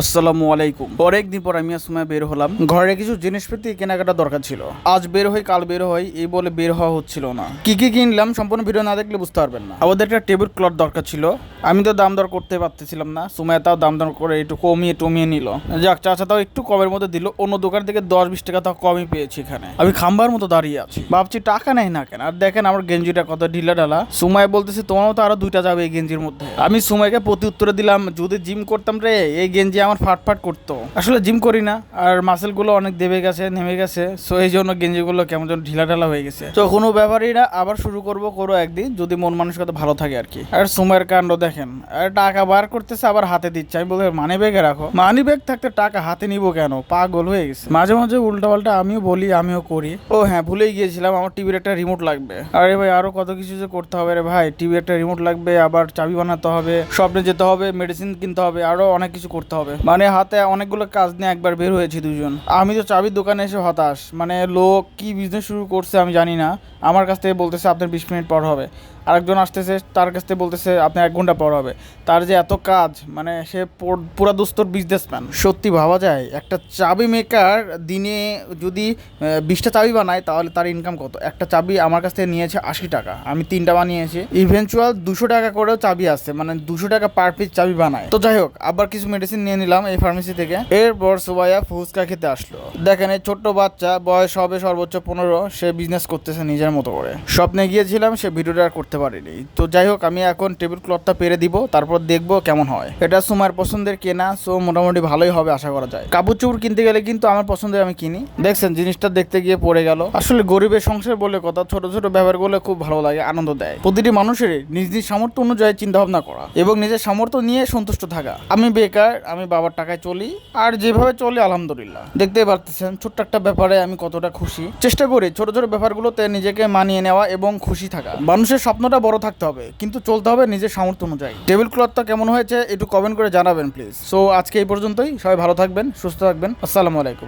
আসসালামু আলাইকুম। অনেকদিন পর আমি সময় বের হলাম, ঘরে কিছু জিনিসপাতি কেনাকাটা দরকার ছিল। আজ বের হই কাল বের হই এই বলে বের হওয়া হচ্ছিল না। কি কি কিনলাম সম্পূর্ণ ভিডিও না দেখলে বুঝতে পারবেন না। আমাদের একটা টেবিল ক্লথ দরকার ছিল, আমি তো দাম দর করতে পারতেছিলাম না। সময় তাও দাম দর করে একটু কমিয়ে নিল। যাক, চাচা তাও একটু কমের মধ্যে দিল। অন্য দোকান থেকে 10-20 টাকা তাও কমই পেয়েছি। এখানে আমি খাম্বার মতো দাঁড়িয়ে আছি, ভাবছি টাকা নেই না কেন। আর দেখেন আমার গেঞ্জিটা কত ঢিলা ঢালা। সময় বলতেছে তোমারও তো আরো 2টা যাবে এই গেঞ্জির মধ্যে। আমি সময়কে প্রতি উত্তরে দিলাম, যদি জিম করতাম রে এই গেঞ্জি আমার ফাটফাট করতো। আসলে জিম করি না, আর মাসেলগুলো অনেক নেমে গেছে। সো এই জন্য গেঞ্জিগুলো কেমন যেন ঢিলা ঢালা হয়ে গেছে। তো কোনো ব্যাপারই না, আবার শুরু করবো একদিন, যদি মন মানসিকতা ভালো থাকে আর কি। আর সময়ের কাণ্ড দেখেন, আর টাকা বার করতেছে আবার হাতে দিচ্ছে। আমি বলতে মানি ব্যাগে রাখো, মানি ব্যাগ থাকতে টাকা হাতে নিবো কেন? পাগল হয়ে গেছে। মাঝে মাঝে উল্টা পাল্টা আমিও বলি, আমিও করি। ও হ্যাঁ, ভুলেই গিয়েছিলাম, আমার টিভির একটা রিমোট লাগবে। আরে ভাই, আরো কত কিছু যে করতে হবে রে ভাই। টিভির একটা রিমোট লাগবে, আবার চাবি বানাতে হবে, স্বপ্নে যেতে হবে, মেডিসিন কিনতে হবে, আরো অনেক কিছু করতে হবে। মানে হাতে অনেকগুলো কাজ নিয়ে একবার বের হয়েছি দুজন। আমি তো চাবির দোকানে এসে হতাশ। মানে লোক কি বিজনেস শুরু করছে আমি জানি না। আমার কাছ থেকে বলতেছে আপনার 20 মিনিট পর হবে। আরেকজন আসতেছে, তার কাছ থেকে বলতেছে আপনার 1 ঘন্টা পর হবে। তার যে এত কাজ, মানে সে পুরা দুস্তর বিজনেসম্যান। সত্যি ভাবা যায়, একটা চাবি মেকার দিনে যদি 20টা চাবি বানায় তাহলে তার ইনকাম কত? একটা চাবি আমার কাছ থেকে নিয়েছে 80 টাকা, আমি 3টা বানিয়েছি। ইভেনচুয়াল 200 টাকা করেও চাবি আছে, মানে 200 টাকা পার পিস চাবি বানায়। তো যাই হোক, আবার কিছু মেডিসিন নিয়ে নিলাম এই ফার্মেসি থেকে। এরপর সুবাইয়া ফুচকা খেতে আসলো। দেখেন এই ছোট্ট বাচ্চা, বয়স হবে সর্বোচ্চ 15, সে বিজনেস করতেছে নিজের মতো করে। স্বপ্নে গিয়েছিলাম, সে ভিডিওটা আর করতে পারিনি। তো যাই হোক, আমি এখন টেবিল ক্লথটা পেরে দিব, তারপর দেখবো কেমন হয়। এটা সুমার পছন্দের কেনা, সো মোটামুটি ভালোই হবে আশা করা যায়। কাপড় চোপড় কিনতে গেলে কিন্তু আমার পছন্দের আমি কিনি। দেখছেন জিনিসটা দেখতে গিয়ে পড়ে গেল। আসলে গরিবের সংসার বলে কথা, ছোট ছোট ব্যাপারগুলো খুব ভালো লাগে, আনন্দ দেয়। প্রতিটি মানুষের নিজ নিজ সামর্থ্য অনুযায়ী চিন্তা ভাবনা করা এবং নিজের সামর্থ্য নিয়ে সন্তুষ্ট থাকা। আমি বেকার, আমি বাবার টাকায় চলি, আর যেভাবে চলি আলহামদুলিল্লাহ। দেখতেই পারতেছেন ছোট্ট একটা ব্যাপারে আমি কতটা খুশি। চেষ্টা করি ছোট ছোট ব্যাপারগুলোতে নিজেকে মানিয়ে নেওয়া এবং খুশি থাকা। মানুষের স্বপ্নটা বড় থাকতে হবে, কিন্তু চলতে হবে নিজের সামর্থ্য অনুযায়ী। টেবিল ক্লথটা কেমন হয়েছে একটু কমেন্ট করে জানাবেন প্লিজ। সো আজকে এই পর্যন্তই। সবাই ভালো থাকবেন, সুস্থ থাকবেন। আসসালামু আলাইকুম।